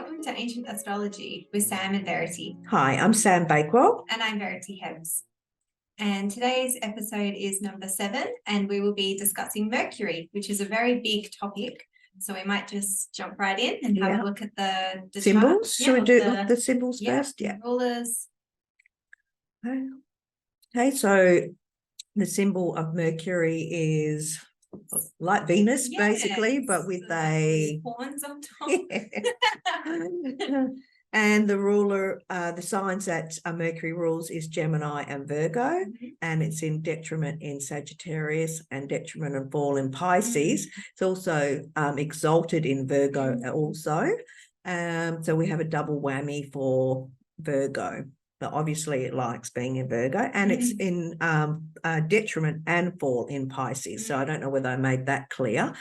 welcome to Ancient Astrology with Sam and Verity. Hi, I'm Sam Bakewell. And I'm Verity Hebbs. And today's episode is number 7, and we will be discussing Mercury, which is a very big topic. So we might just jump right in and have a look at the symbols. Chart. Should we do the symbols first? Yeah. Rulers. Okay, so the symbol of Mercury is like Venus, basically, but with horns on top. And the ruler, the signs that Mercury rules is Gemini and Virgo, and it's in detriment in Sagittarius and detriment and fall in Pisces. It's also exalted in Virgo also. So we have a double whammy for Virgo. But obviously it likes being in Virgo, and it's in detriment and fall in Pisces. So I don't know whether I made that clear.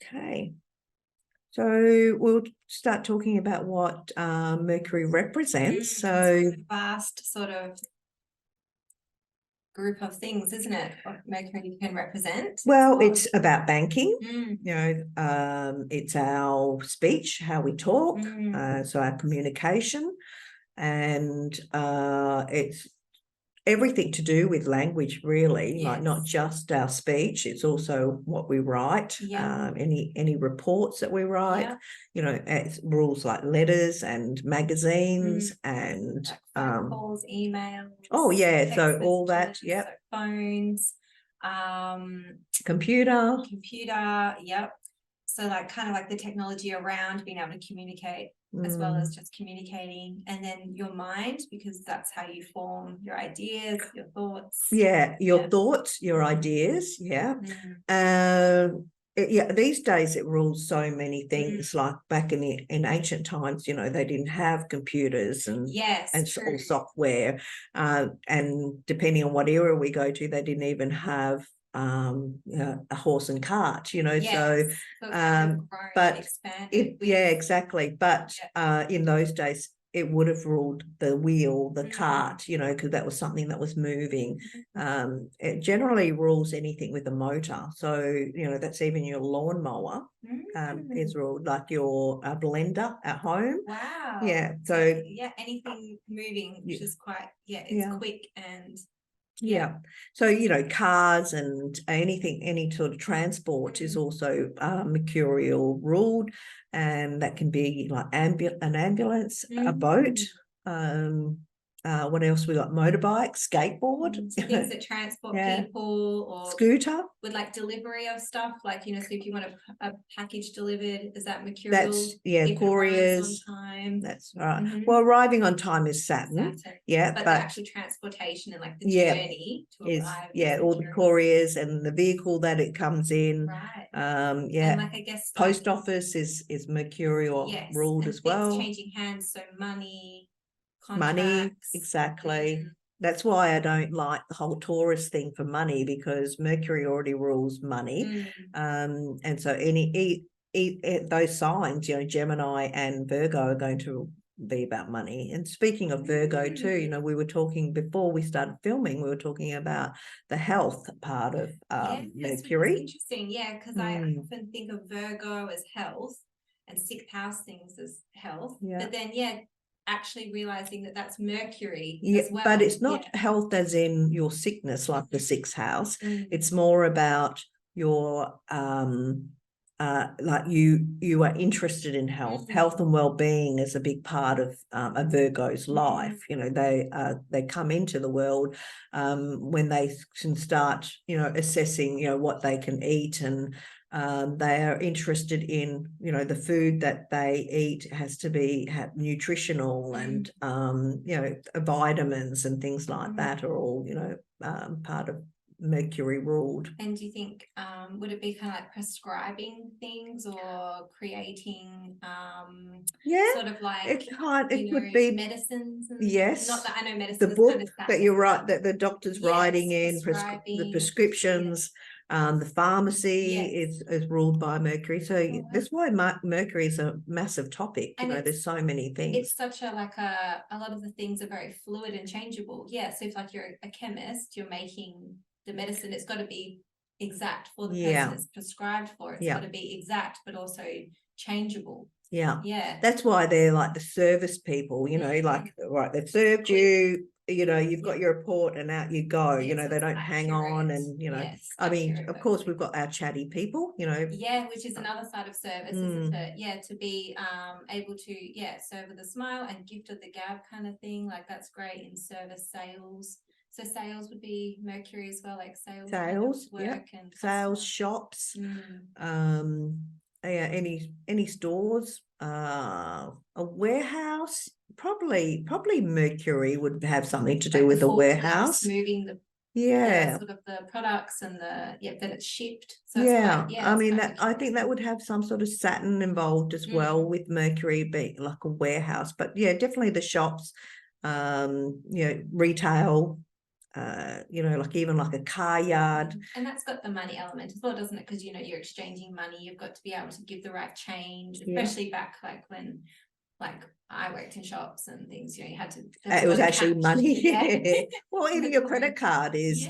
Okay. So we'll start talking about what Mercury represents. So a vast sort of group of things, isn't it? What Mercury can represent. Well, it's about banking. It's our speech, how we talk, so our communication, and it's everything to do with language, really. Like not just our speech, it's also what we write, any reports that we write, it's rules like letters and magazines and like phone calls, emails, so all that, so phones, computer, so like kind of like the technology around being able to communicate as well as just communicating, and then your mind, because that's how you form your ideas, your thoughts. Thoughts, your ideas. These days it rules so many things. Like back in ancient times, they didn't have computers and all software, and depending on what era we go to, they didn't even have a horse and cart, but exactly. But in those days it would have ruled the wheel, the cart, because that was something that was moving. It generally rules anything with a motor. So, that's even your lawnmower is ruled, like your blender at home. Wow. Yeah. So anything moving, which is quite, it's quick and so cars and any sort of transport is also mercurial ruled, and that can be like an ambulance, a boat. What else we got? Motorbike, skateboard, things that transport people, or scooter with like delivery of stuff, like so if you want a package delivered, is that mercurial? That's couriers on time. That's right. Well, arriving on time is Saturn. But the actual transportation and like the journey to arrive is all the couriers and the vehicle that it comes in, and like I guess post office is mercurial ruled as well. Changing hands, so money, exactly. That's why I don't like the whole Taurus thing for money, because Mercury already rules money. And so those signs, Gemini and Virgo are going to be about money. And speaking of Virgo too, we were talking before we started filming, we were talking about the health part of Mercury. Interesting, because I often think of Virgo as health and 6th house things as health, but then actually realizing that that's Mercury as well. But it's not health as in your sickness, like the 6th house. It's more about your like you are interested in health and well-being is a big part of a Virgo's life. They come into the world when they can start assessing what they can eat, and they are interested in the food that they eat has to be nutritional, and vitamins and things like that are all part of Mercury ruled. And do you think would it be kind of like prescribing things or creating sort of like it would be medicines? And not that I know medicine, the book kind of that you're right, that the doctor's writing in the prescriptions. The pharmacy is ruled by Mercury, so that's why Mercury is a massive topic. And there's so many things. It's such a lot of the things are very fluid and changeable. So if like you're a chemist, you're making the medicine, it's got to be exact for the person it's prescribed for. It's got to be exact, but also changeable. Yeah. Yeah. That's why they're like the service people, you know, like, right, they've served you, you know, you've got your report and out you go, you know, they don't hang on and, you know, Yes, I mean, accurate of course, work. we've got our chatty people, you know. Yeah, which is another side of service, isn't it? Yeah, to be able to, serve with a smile and gift of the gab kind of thing. Like that's great in service sales. So sales would be Mercury as well, like sales kind of work and sales, customer. shops, Mm. yeah, any stores, a warehouse, probably Mercury would have something to do Like with the forklifts, warehouse. moving the Yeah. sort of the products and that it's shipped. So it's Yeah, quite, I mean quite that I think that would have some sort of Saturn involved as well, with Mercury being like a warehouse. But yeah, definitely the shops, you know, retail, you know, like even like a car yard. And that's got the money element as well, doesn't it? Because you know you're exchanging money, you've got to be able to give the right change, especially back like when I worked in shops and things, you know, you had to It was actually money. Yeah. Well, even your credit card is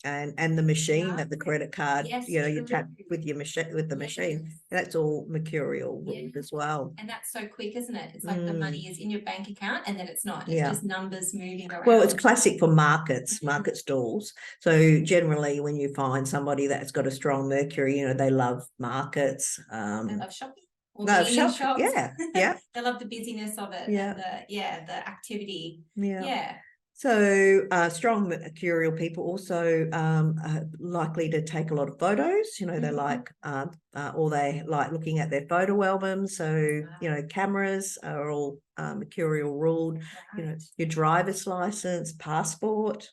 and the machine that the credit card, you know, you tap with your machine with the machine. That's all mercurial ruled as well. And that's so quick, isn't it? It's like the money is in your bank account and then it's not. It's just numbers moving around. Well, it's classic for markets, market stalls. So generally when you find somebody that's got a strong Mercury, you know, they love markets. They love shopping. Love shopping. Yeah. They love the busyness of it and the activity. Yeah. So strong mercurial people also are likely to take a lot of photos, you know, they like or they like looking at their photo albums. So, you know, cameras are all mercurial ruled, you know, your driver's license, passport.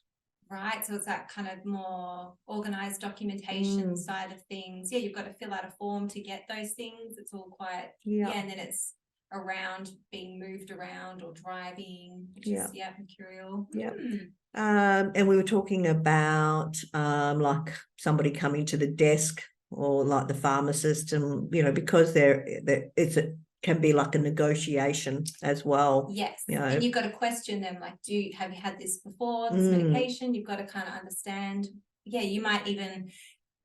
Right, so it's that kind of more organized documentation side of things. Yeah, you've got to fill out a form to get those things. It's all quite, and then it's around being moved around or driving, which is mercurial. And we were talking about like somebody coming to the desk or like the pharmacist, and you know, because can be like a negotiation as well. Yes, you know, and you've got to question them, like, have you had this before, this medication? You've got to kind of understand. Yeah, you might even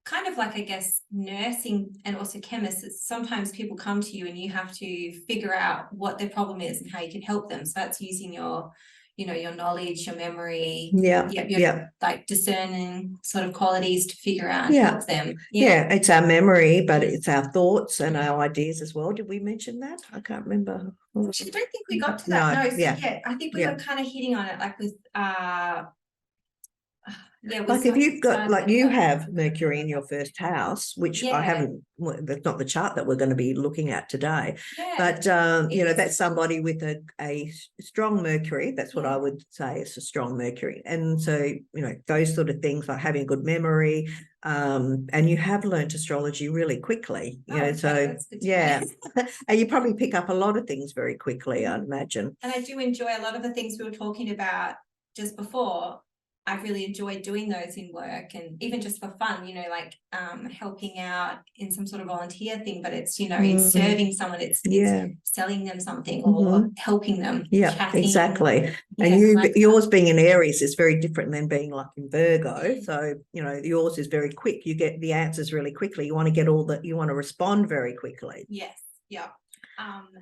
kind of like, I guess, nursing and also chemists, sometimes people come to you and you have to figure out what their problem is and how you can help them. So that's using your, you know, your knowledge, your memory, your like discerning sort of qualities to figure out and help them. It's our memory, but it's our thoughts and our ideas as well. Did we mention that? I can't remember. I don't think we got to that. No, so I think we were kind of hitting on it, like with like if you've got like you have Mercury in your first house, which I haven't, that's not the chart that we're going to be looking at today, but you know, that's somebody with a strong Mercury. That's what I would say is a strong Mercury. And so, you know, those sort of things like having good memory, and you have learnt astrology really quickly, you know, so and you probably pick up a lot of things very quickly, I'd imagine. And I do enjoy a lot of the things we were talking about just before. I really enjoy doing those in work and even just for fun, you know, like helping out in some sort of volunteer thing, but it's, you know, it's serving someone, it's selling them something or helping them. Chatting. Exactly. And yours being in Aries is very different than being like in Virgo. So, you know, yours is very quick. You get the answers really quickly. You want to get you want to respond very quickly. Yes. Yeah.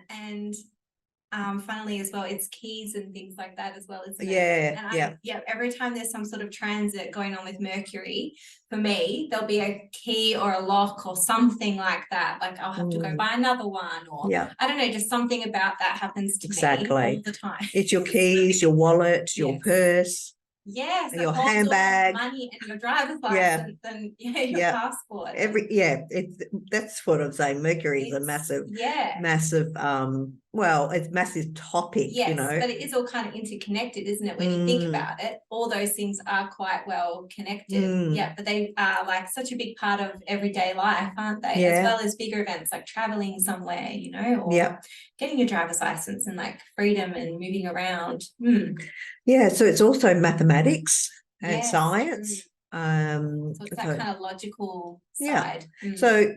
And funnily as well, it's keys and things like that as well, isn't it? Every time there's some sort of transit going on with Mercury, for me, there'll be a key or a lock or something like that. Like I'll have to go buy another one, or I don't know, just something about that happens to me all the time. It's your keys, your wallet, your purse. Yes, your handbag, money, and your driver's license, and your passport. That's what I'm saying. Mercury is a massive, well, it's massive topic, you know. But it is all kind of interconnected, isn't it? When you think about it, all those things are quite well connected. But they are like such a big part of everyday life, aren't they? As well as bigger events like traveling somewhere, you know, or getting your driver's license and like freedom and moving around. So it's also mathematics and science. So it's that kind of logical side. So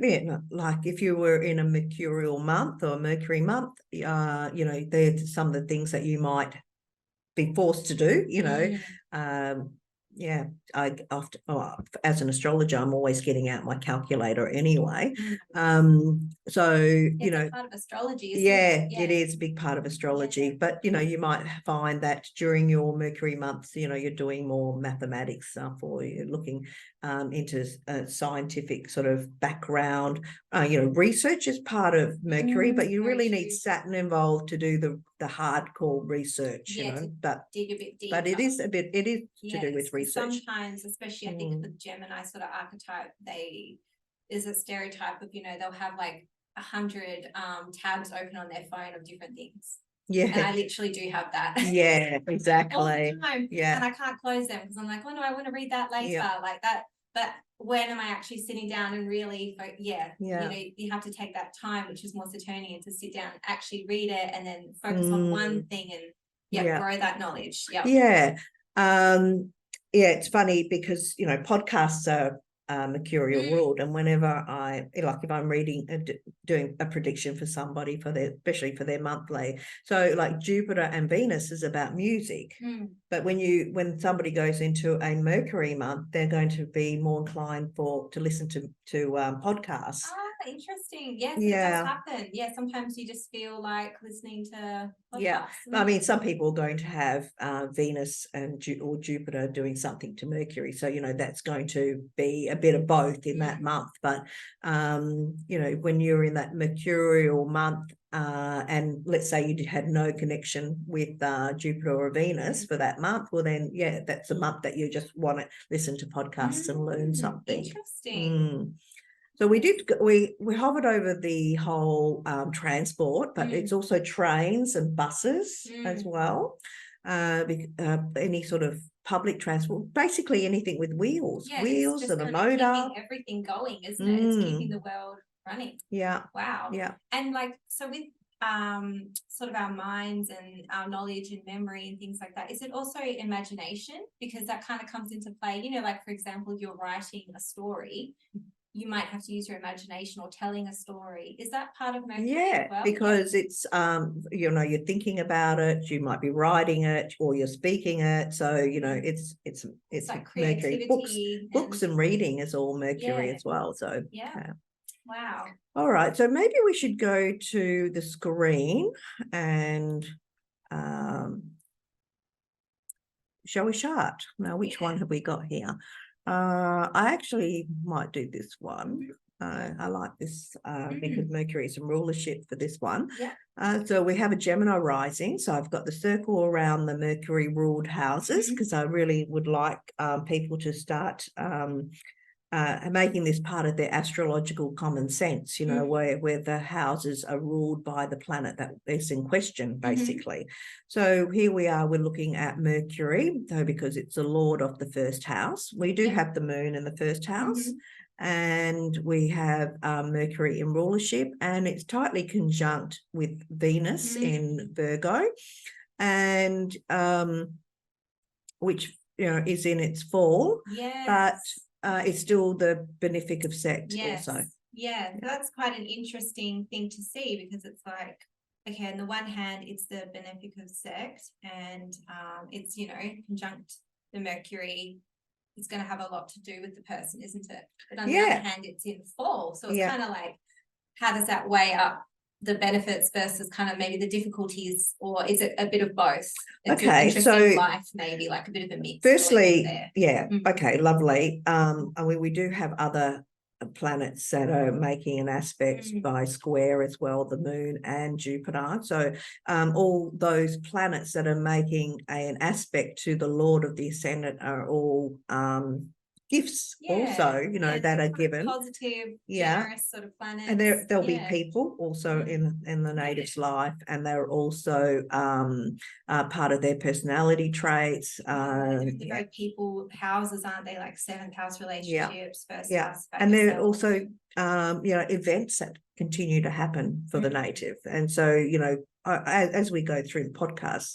like if you were in a mercurial month or a Mercury month, you know, there's some of the things that you might be forced to do, you know, yeah, I often, as an astrologer, I'm always getting out my calculator anyway. So you know, part of astrology, it is a big part of astrology. But you know, you might find that during your Mercury months, you know, you're doing more mathematics stuff, or you're looking into a scientific sort of background. You know, research is part of Mercury, but you really need Saturn involved to do the hardcore research. You know, but dig a bit deeper. But it is to do with research. Sometimes, especially I think the Gemini sort of archetype, is a stereotype of, you know, they'll have like 100 tabs open on their phone of different things. Yeah. And I literally do have that. Yeah, exactly. All the time. Yeah. And I can't close them because I'm like, oh no, I want to read that later. Like that. But when am I actually sitting down and really, you know, you have to take that time, which is more Saturnian, to sit down and actually read it and then focus on one thing and grow that knowledge. Yeah. It's funny because, you know, podcasts are mercurial ruled, and whenever if I'm reading doing a prediction for somebody especially for their monthly, so like Jupiter and Venus is about music, but when somebody goes into a Mercury month, they're going to be more inclined to listen to podcasts. Interesting. Yes, it does happen. Yeah, sometimes you just feel like listening to podcasts. I mean, some people are going to have Venus or Jupiter doing something to Mercury, so you know that's going to be a bit of both in that month. But you know, when you're in that mercurial month, and let's say you had no connection with Jupiter or Venus for that month, well then that's a month that you just want to listen to podcasts and learn something. Interesting. So we hovered over the whole transport, but it's also trains and buses as well. Any sort of public transport, basically anything with wheels and a motor. Keeping everything going, isn't it? It's keeping the world running. Yeah. Wow. Yeah. And like, so with sort of our minds and our knowledge and memory and things like that, is it also imagination? Because that kind of comes into play, you know, like for example, if you're writing a story, you might have to use your imagination, or telling a story. Is that part of Mercury as well? Because it's you know, you're thinking about it, you might be writing it or you're speaking it, so you know it's like Mercury. Books and reading is all Mercury as well. So wow. All right, so maybe we should go to the screen and shall we start? Now, which one have we got here? I actually might do this one. I like this because Mercury is in rulership for this one. So we have a Gemini rising. So I've got the circle around the Mercury ruled houses because I really would like people to start making this part of their astrological common sense, you know, where the houses are ruled by the planet that is in question, basically. So here we're looking at Mercury, though, because it's the lord of the first house. We do have the moon in the first house, and we have Mercury in rulership, and it's tightly conjunct with Venus in Virgo, and which, you know, is in its fall, but it's still the benefic of sect also. That's quite an interesting thing to see, because it's like, okay, on the one hand, it's the benefic of sect, and it's, you know, conjunct the Mercury. It's going to have a lot to do with the person, isn't it? But on the other hand, it's in fall, so it's kind of like, how does that weigh up the benefits versus kind of maybe the difficulties, or is it a bit of both? It's an interesting life, maybe like a bit of a mix. Firstly, okay, lovely. I mean, we do have other planets that are making an aspect by square as well, the moon and Jupiter. So all those planets that are making an aspect to the Lord of the Ascendant are all gifts also, you know, that are given. Positive, generous sort of planets. And there'll be people also in the native's life, and they're also part of their personality traits. Very people houses, aren't they? Like seventh house relationships, first house. And they're also you know, events that continue to happen for the native. And so, you know, as we go through the podcast,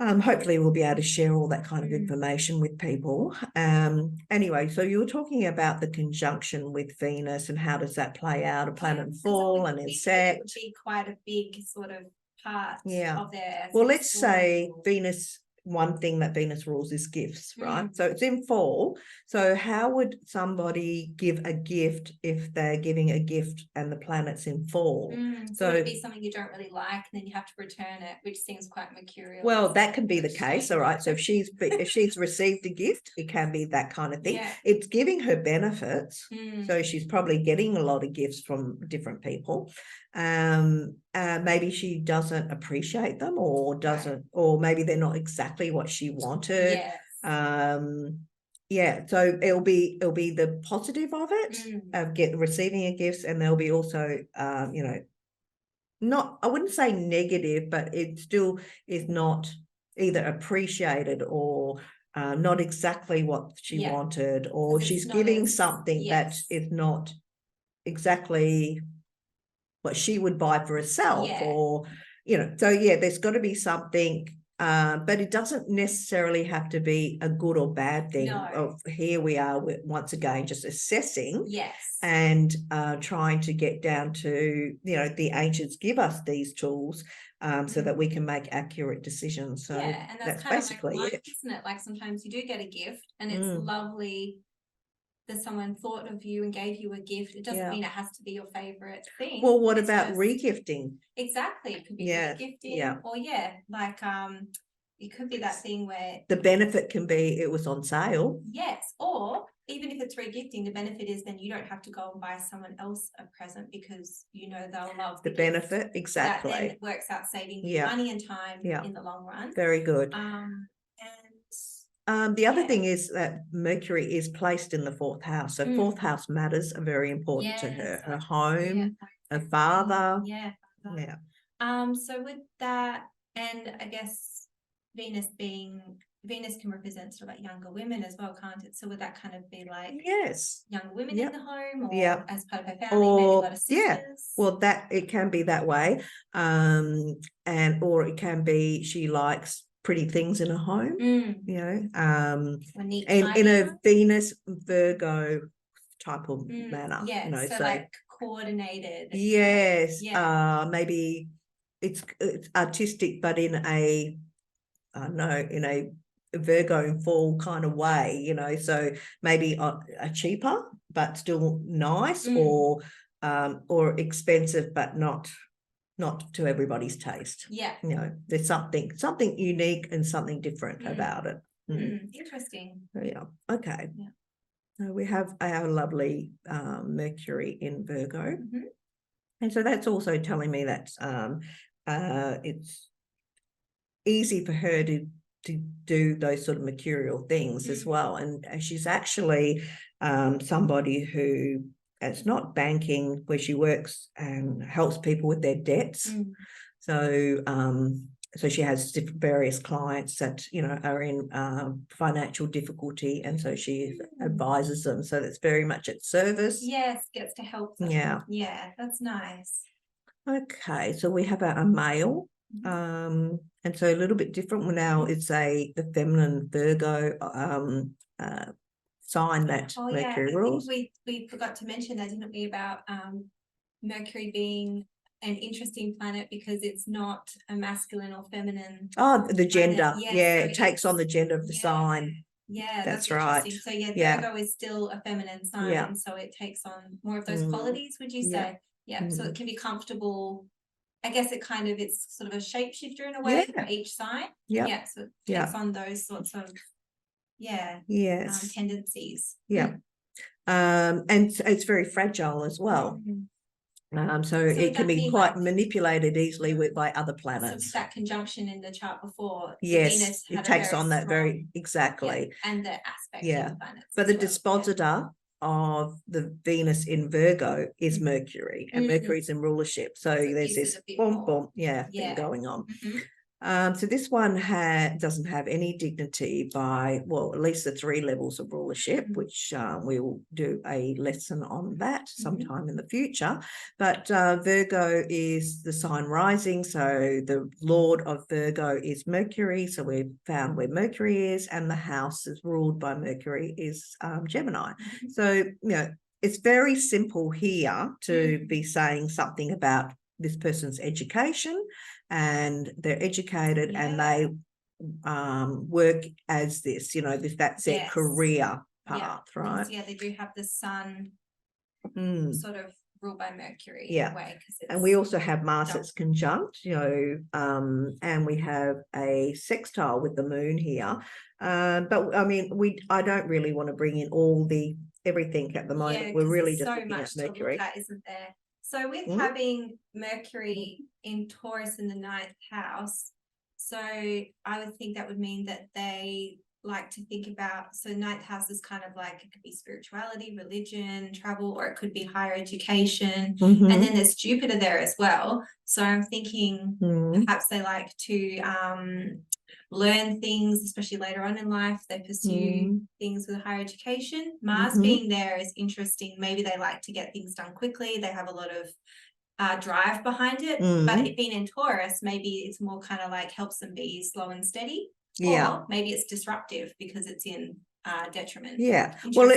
hopefully we'll be able to share all that kind of information with people. Anyway, so you were talking about the conjunction with Venus and how does that play out, a planet in fall and in sect. It would be quite a big sort of part of their well, let's say Venus one thing that Venus rules is gifts, right? So it's in fall. So how would somebody give a gift if they're giving a gift and the planet's in fall? So would it be something you don't really like and then you have to return it, which seems quite mercurial? Well, that can be the case, all right. So if she's received a gift, it can be that kind of thing. Yeah. It's giving her benefits. So she's probably getting a lot of gifts from different people. Maybe she doesn't appreciate them or doesn't, or maybe they're not exactly what she wanted. Yes. Yeah, so it'll be the positive of it, of receiving a gift, and there'll be also you know, not, I wouldn't say negative, but it still is not either appreciated or not exactly what she wanted, or she's giving something that is not exactly what she would buy for herself, or, you know, so yeah, there's got to be something, but it doesn't necessarily have to be a good or bad thing. Here we are, once again, just assessing and trying to get down to, you know, the ancients give us these tools so that we can make accurate decisions. So and that's kind basically of like life, isn't it? Like sometimes you do get a gift and it's lovely that someone thought of you and gave you a gift. It doesn't mean it has to be your favorite thing. Well, what about regifting? Exactly. It could be regifting, or like it could be that thing where the benefit can be it was on sale. Yes, or even if it's regifting, the benefit is then you don't have to go and buy someone else a present because you know they'll love the benefit. Exactly. That then works out saving you money and time in the long run. Very good. And the other thing is that Mercury is placed in the fourth house. So fourth house matters are very important to her. Her home, her father. So with that, and I guess Venus can represent sort of like younger women as well, can't it? So would that kind of be like younger women in the home, or as part of her family, or maybe a lot of sisters? Well, that it can be that way, and or it can be she likes pretty things in a home, you know, and in a Venus Virgo type of manner, you know, so like coordinated. Maybe it's artistic, but in a I don't know, in a Virgo in fall kind of way, you know, so maybe a cheaper but still nice, or expensive but not to everybody's taste. You know, there's something unique and something different about it. Interesting. Okay. So we have our lovely Mercury in Virgo, and so that's also telling me that it's easy for her to do those sort of mercurial things as well, and she's actually somebody who, it's not banking, where she works and helps people with their debts. So so she has various clients that, you know, are in financial difficulty, and so she advises them, so that's very much at service. Gets to help them. That's nice. Okay, so we have a male, and so a little bit different now. It's the feminine Virgo sign that Mercury rules. We forgot to mention that, didn't we, about Mercury being an interesting planet because it's not a masculine or feminine. The gender. So it takes on the gender of the sign. That's right. So Virgo is still a feminine sign, so it takes on more of those qualities, would you say? So it can be comfortable. I guess it kind of, it's sort of a shapeshifter in a way for each sign. So it takes on those sorts of tendencies. And it's very fragile as well. So it can be quite manipulated easily by other planets. So with that conjunction in the chart before, Venus it takes on that very exactly, and the aspect of the planets. But the dispositor of the Venus in Virgo is Mercury, and Mercury's in rulership. So there's this thing going on. So this one doesn't have any dignity by, well, at least the 3 levels of rulership, which we'll do a lesson on that sometime in the future. But Virgo is the sign rising, so the lord of Virgo is Mercury. So we've found where Mercury is, and the house is ruled by Mercury is Gemini. So, you know, it's very simple here to be saying something about this person's education, and they're educated and they work as this, that's their Yes. career Yeah, path, because, right? yeah, they do have the sun sort of ruled by Mercury in Yeah. a way. And we also have Mars dark. that's conjunct, and we have a sextile with the moon here. But I mean, I don't really want to bring in everything at the moment. Yeah, We're 'cause really there's just so looking much at Mercury. to look at, isn't there? So with having Mercury in Taurus in the 9th house, so I would think that would mean that they like to think about, so 9th house is kind of like, it could be spirituality, religion, travel, or it could be higher education. Mhm. And then there's Jupiter there as well. So I'm thinking perhaps they like to learn things, especially later on in life. They pursue things with higher education. Mars being there is interesting. Maybe they like to get things done quickly. They have a lot of drive behind it. But it being in Taurus, maybe it's more kind of like helps them be slow and steady. Yeah. Or maybe it's disruptive because it's in detriment. Yeah. Well,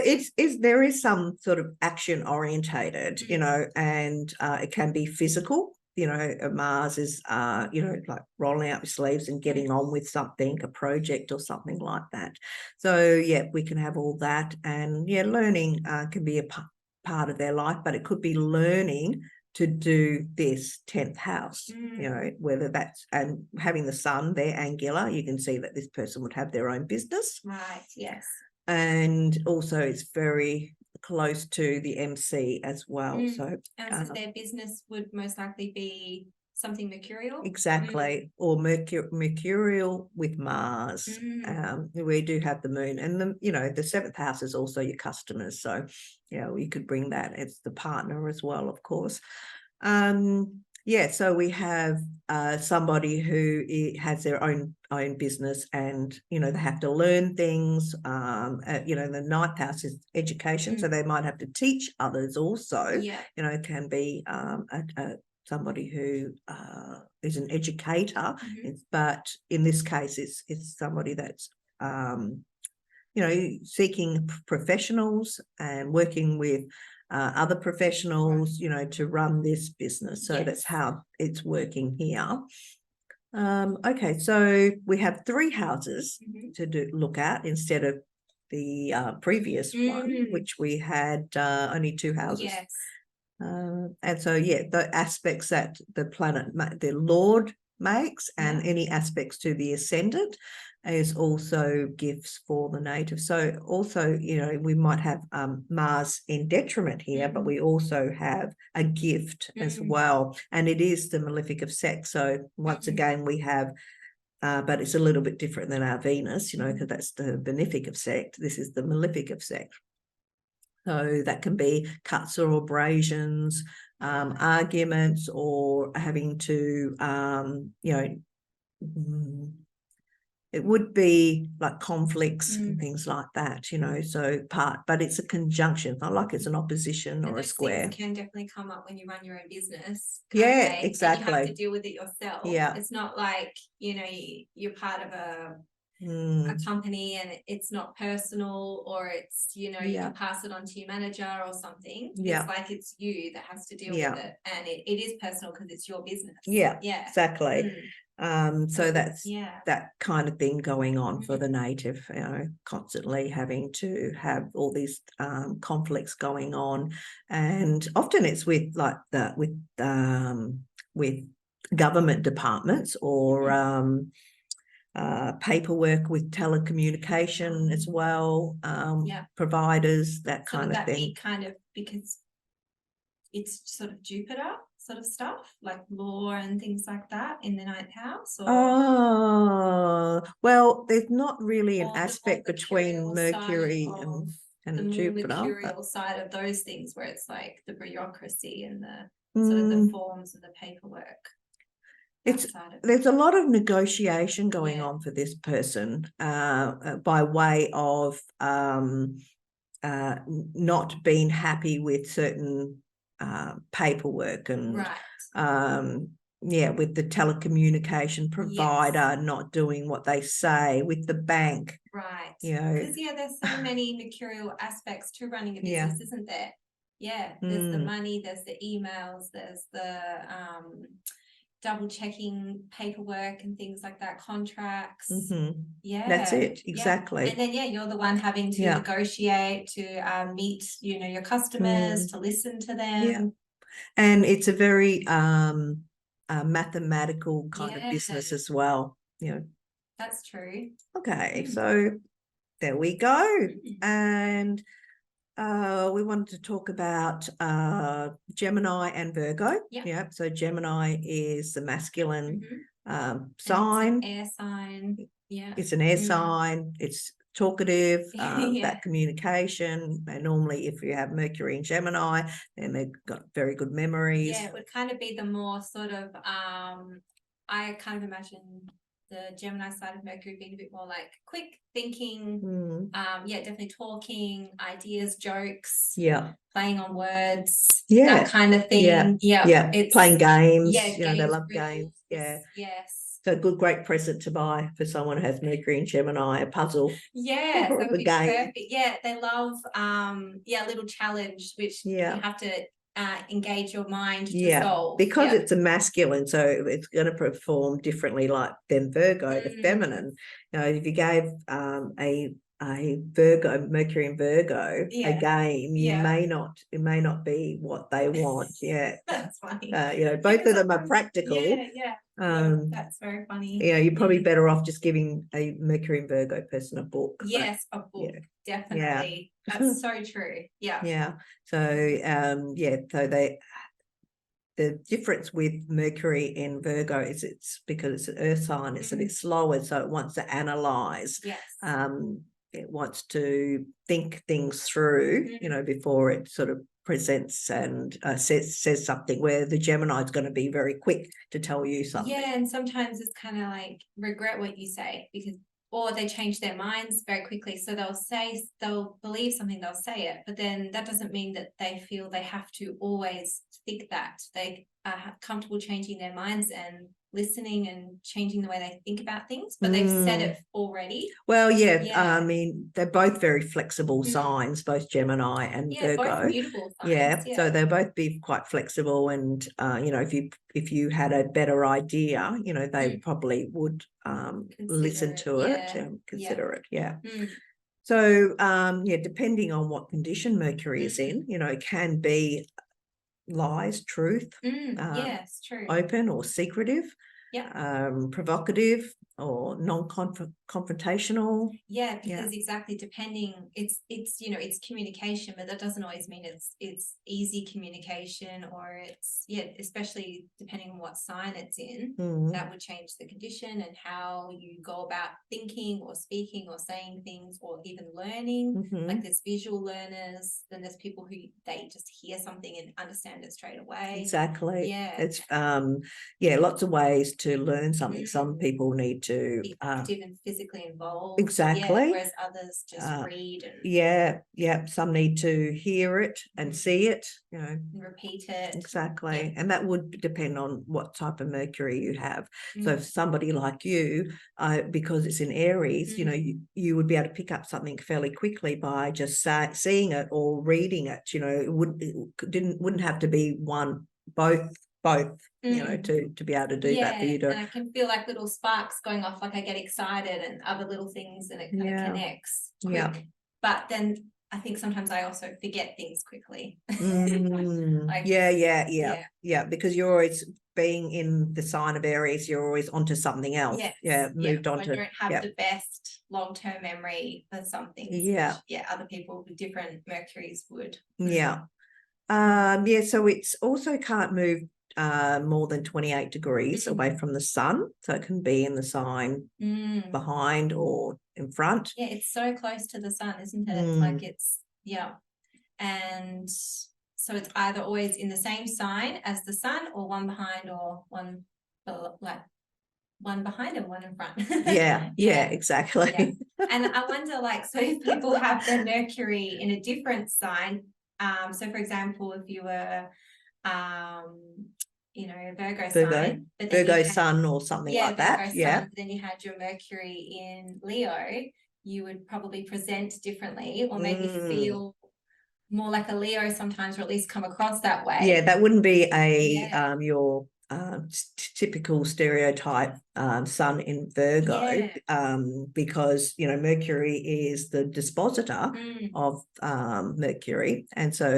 there is some sort of action orientated, and it can be physical. Mars is, like rolling out your sleeves and getting on with something, a project or something like that. So, yeah, we can have all that. And, yeah, learning can be a part of their life, but it could be learning to do this 10th house, whether that's, and having the sun there angular, you can see that this person would have their own business. Right, yes. And also it's very close to the MC as well. So their business would most likely be something mercurial. Exactly. Or mercurial with Mars. We do have the moon, and the 7th house is also your customers. So we could bring that as the partner as well, of course. So we have somebody who has their own business, and they have to learn things. The 9th house is education, so they might have to teach others also. It can be somebody who is an educator, but in this case it's somebody that's seeking professionals and working with other professionals, to run this business. So that's how it's working here. Okay, so we have 3 houses to look at instead of the previous one, which we had only 2 houses. Yes. And so, the aspects that the planet, the Lord makes, and any aspects to the ascendant is also gifts for the native. So also, we might have Mars in detriment here, but we also have a gift as well. And it is the malefic of sex. So once again, we have but it's a little bit different than our Venus, because that's the benefic of sex. This is the malefic of sex. So that can be cuts or abrasions, arguments, or having to, it would be like conflicts and things like that, but it's a conjunction, not like it's an opposition or a square. Things can definitely come up when you run your own business. Yeah, exactly. And you have to deal with it yourself. Yeah. It's not like, you're part of a company and it's not personal, or it's, you can pass it on to your manager or something. It's like it's you that has to deal with it, and it is personal because it's your business. Yeah, exactly. So that's that kind of thing going on for the native, constantly having to have all these conflicts going on, and often it's with with government departments or paperwork with telecommunication as well, providers, that kind of thing. Kind of because it's sort of Jupiter sort of stuff, like law and things like that in the 9th house. Well, there's not really an aspect between Mercury and the Jupiter. The mercurial side of those things, where it's like the bureaucracy and the sort of the forms and the paperwork. There's a lot of negotiation going on for this person by way of not being happy with certain paperwork and with the telecommunication provider not doing what they say, with the bank, because there's so many mercurial aspects to running a business, isn't there? There's the money, there's the emails, there's the double checking paperwork and things like that, contracts. Yeah, that's it, yeah. exactly. And then you're the one having to negotiate, to meet your customers, to listen to them. And it's a very mathematical kind of business as well. That's true. Okay, so there we go. And we wanted to talk about Gemini and Virgo. Yeah. So Gemini is the masculine sign. It's an air sign. Yeah. It's an air sign. It's talkative, that communication. And normally if you have Mercury in Gemini, then they've got very good memories. Yeah, it would kind of be the more sort of I kind of imagine the Gemini side of Mercury being a bit more like quick thinking, definitely talking, ideas, jokes, playing on words, that kind of thing. It's playing games. Games, they love games. Yes. So a great present to buy for someone who has Mercury and Gemini, a puzzle. Yeah, that would be perfect. Yeah, they love little challenge, which you have to engage your mind to solve. Because it's a masculine, so it's going to perform differently than Virgo, the feminine. If you gave a Virgo, Mercury and Virgo, a game, it may not be what they want. That's funny. Both of them are practical. That's very funny. You're probably better off just giving a Mercury and Virgo person a book. Yes, a book, definitely. That's so true. So the difference with Mercury in Virgo is it's because it's an earth sign, it's a bit slower, so it wants to analyze. It wants to think things through, before it sort of presents and says something, where the Gemini is going to be very quick to tell you something. And sometimes it's kind of like regret what you say, or they change their minds very quickly. So they'll believe something, they'll say it, but then that doesn't mean that they feel they have to always think that. They are comfortable changing their minds and listening and changing the way they think about things, but they've said it already. Well, I mean, they're both very flexible signs, both Gemini and Virgo. Both mutable signs. So they'll both be quite flexible, and if you had a better idea, they probably would listen to it and consider it. So depending on what condition Mercury is in, it can be lies, truth, true, open or secretive, provocative or non-confrontational. Because exactly, depending, it's communication, but that doesn't always mean it's easy communication, or it's especially depending on what sign it's in, that would change the condition and how you go about thinking or speaking or saying things or even learning. Like there's visual learners, then there's people who they just hear something and understand it straight away. Exactly. It's lots of ways to learn something. Some people need to be active and physically involved. Exactly. Whereas others just read and some need to hear it and see it, and repeat it. Exactly. And that would depend on what type of Mercury you have. So if somebody like you, because it's in Aries, you would be able to pick up something fairly quickly by just seeing it or reading it. It wouldn't have to be both to be able to do that for you to. And I can feel like little sparks going off, like I get excited and other little things, and it kind of connects quick. But then I think sometimes I also forget things quickly. Because you're always, being in the sign of Aries, you're always onto something else. Moved on to. I don't have the best long-term memory for something. Other people with different Mercuries would. So it's also can't move more than 28 degrees away from the sun, so it can be in the sign behind or in front. It's so close to the sun, isn't it? It's like and so it's either always in the same sign as the sun, or one behind, or one behind and one in front. Exactly. And I wonder, so if people have their Mercury in a different sign, so for example, if you were a Virgo sign, but Virgo sun or something like that. Sun, then you had your Mercury in Leo, you would probably present differently, or maybe feel more like a Leo sometimes, or at least come across that way. That wouldn't be your typical stereotype sun in Virgo, because Mercury is the dispositor of Mercury, and so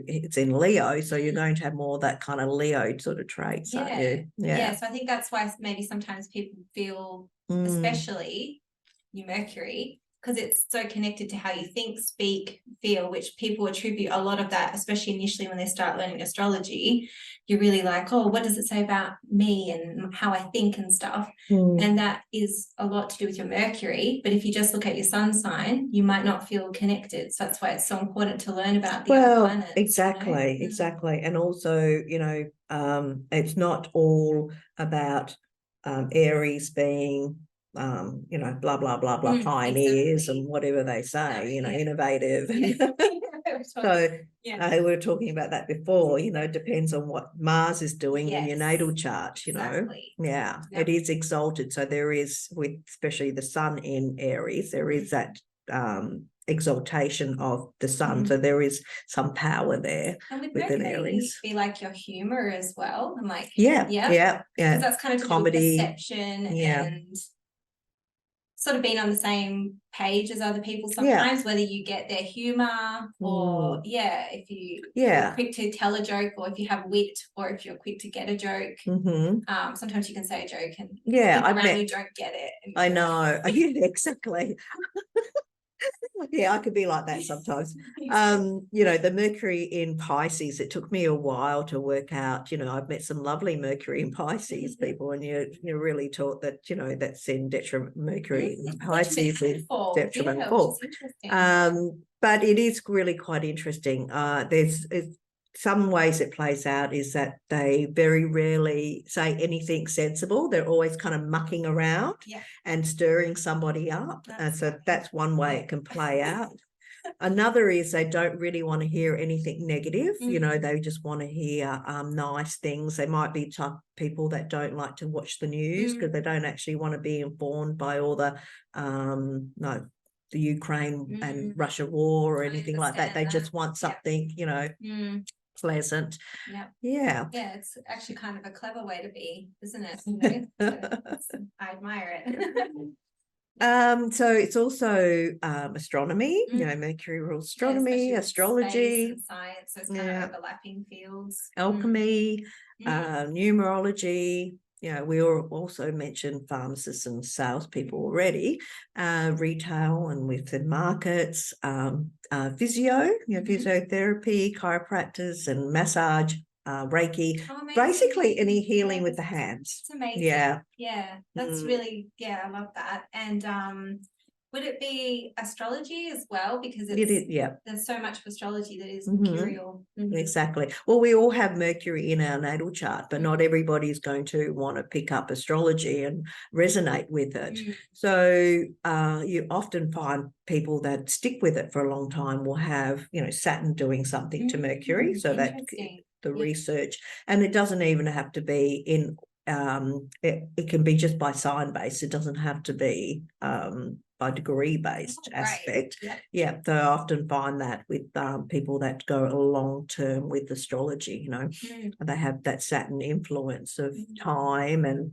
it's in Leo, so you're going to have more of that kind of Leo sort of traits, aren't you? So I think that's why maybe sometimes people feel, especially your Mercury, because it's so connected to how you think, speak, feel, which people attribute a lot of that, especially initially when they start learning astrology. You're really like, oh, what does it say about me and how I think and stuff? And that is a lot to do with your Mercury. But if you just look at your sun sign, you might not feel connected. So that's why it's so important to learn about the other planets. Exactly. And also, it's not all about Aries being blah blah blah blah pioneers and whatever they say, innovative. So we were talking about that before. Depends on what Mars is doing in your natal chart. It is exalted. So there is, with especially the sun in Aries, there is that exaltation of the sun. So there is some power there. And with within Mercury, Aries, be like your humor as well. I'm like, because that's kind of comedy, perception and sort of being on the same page as other people sometimes, whether you get their humor or if you're quick to tell a joke, or if you have wit, or if you're quick to get a joke. Sometimes you can say a joke and people around you don't get it. I know. Exactly. I could be like that sometimes. The Mercury in Pisces, it took me a while to work out. I've met some lovely Mercury in Pisces people, and you're really taught that, that's in detriment. Mercury in Pisces is detriment full. But it is really quite interesting. There's some ways it plays out is that they very rarely say anything sensible. They're always kind of mucking around and stirring somebody up. And so that's one way it can play out. Another is they don't really want to hear anything negative. They just want to hear nice things. They might be people that don't like to watch the news because they don't actually want to be informed by all the the Ukraine and Russia war or anything like that. They just want something, pleasant. It's actually kind of a clever way to be, isn't it? I admire it. So it's also astronomy. Mercury rules astronomy, astrology, and science. So it's kind of overlapping fields. Alchemy, numerology. We also mentioned pharmacists and salespeople already, retail, and we've said markets, physio, physiotherapy, chiropractors and massage, Reiki, basically any healing with the hands. It's amazing. That's really, I love that. And would it be astrology as well? Because there's so much of astrology that is mercurial. Exactly. Well, we all have Mercury in our natal chart, but not everybody's going to want to pick up astrology and resonate with it. So you often find people that stick with it for a long time will have, Saturn doing something to Mercury. So that the research, and it doesn't even have to be in, it can be just by sign based. It doesn't have to be by degree based aspect. So I often find that with people that go a long term with astrology, they have that Saturn influence of time and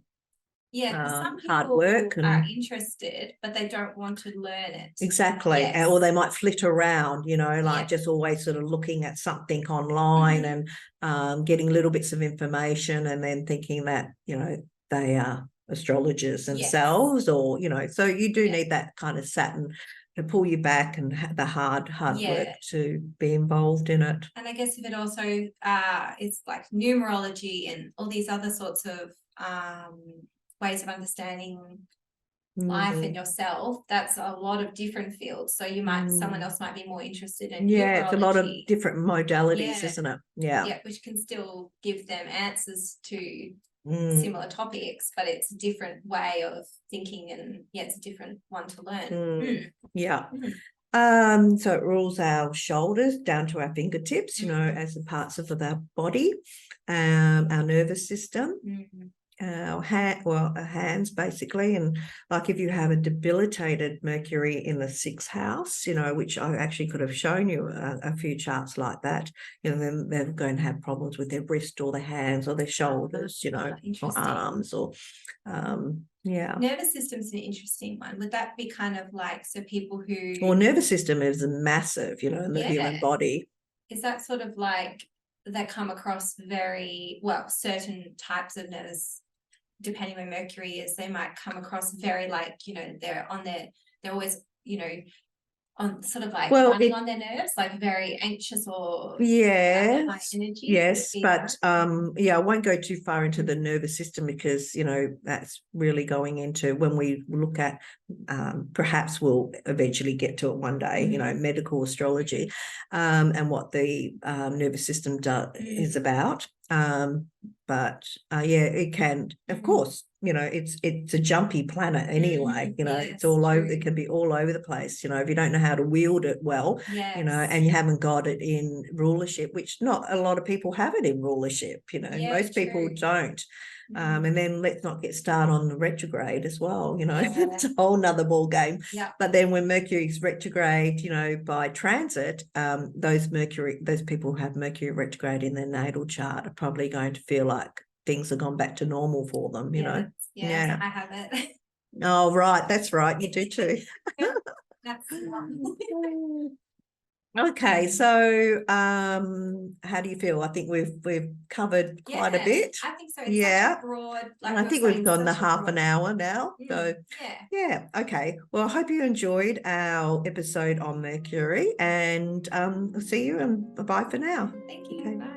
some people hard work are interested, but they don't want to learn it. Exactly. Or they might flit around, just always sort of looking at something online and getting little bits of information and then thinking that, they are astrologers themselves, or, so you do need that kind of Saturn to pull you back and have the hard work to be involved in it. And I guess if it also is like numerology and all these other sorts of ways of understanding life and yourself, that's a lot of different fields. So you might, someone else might be more interested in numerology. It's a lot of different modalities, isn't it? Which can still give them answers to similar topics, but it's a different way of thinking, and it's a different one to learn. So it rules our shoulders down to our fingertips, as the parts of our body, our nervous system. our hands basically. And like if you have a debilitated Mercury in the 6th house, which I actually could have shown you a few charts like that, then they're going to have problems with their wrist or their hands or their shoulders, or arms or yeah. Nervous system's an interesting one. Would that be kind of like, so people who... Well, nervous system is massive, in the human body. Is that sort of like they come across very well, certain types of nervous, depending where Mercury is, they might come across very like, they're always, on sort of like running on their nerves, like very anxious or high energy. Yes, but I won't go too far into the nervous system because that's really going into when we look at perhaps we'll eventually get to it one day, medical astrology, and what the nervous system is about. But it can, of course, it's a jumpy planet anyway, it's all over, it can be all over the place, if you don't know how to wield it well, and you haven't got it in rulership, which not a lot of people have it in rulership, most people don't. And then let's not get started on the retrograde as well, it's a whole nother ball game. But then when Mercury's retrograde, by transit, those people who have Mercury retrograde in their natal chart are probably going to feel like things have gone back to normal for them, I have it. Oh, right, that's right, you do too. That's Okay, so how do you feel? I think we've covered quite a bit. I think so. It's such a broad, and I think we've gone the half an hour now. So okay. Well, I hope you enjoyed our episode on Mercury, and I'll see you, and bye for now. Thank you. Okay. Bye.